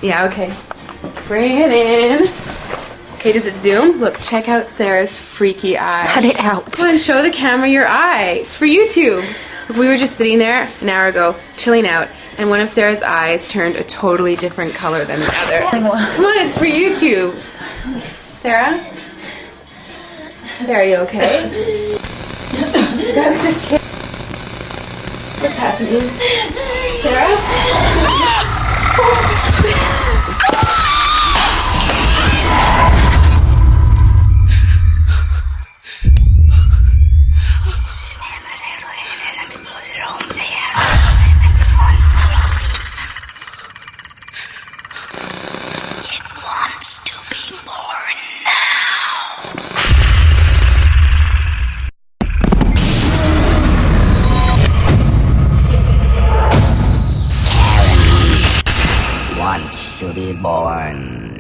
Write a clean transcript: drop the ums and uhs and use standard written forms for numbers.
Yeah, okay. Bring it in. Okay, does it zoom? Look, check out Sarah's freaky eye. Cut it out. Come on, show the camera your eye. It's for YouTube. Look, we were just sitting there an hour ago, chilling out, and one of Sarah's eyes turned a totally different color than the other. Come on, it's for YouTube. Sarah? Sarah, you okay? That was just kidding. What's happening? Sarah? Wants to be born.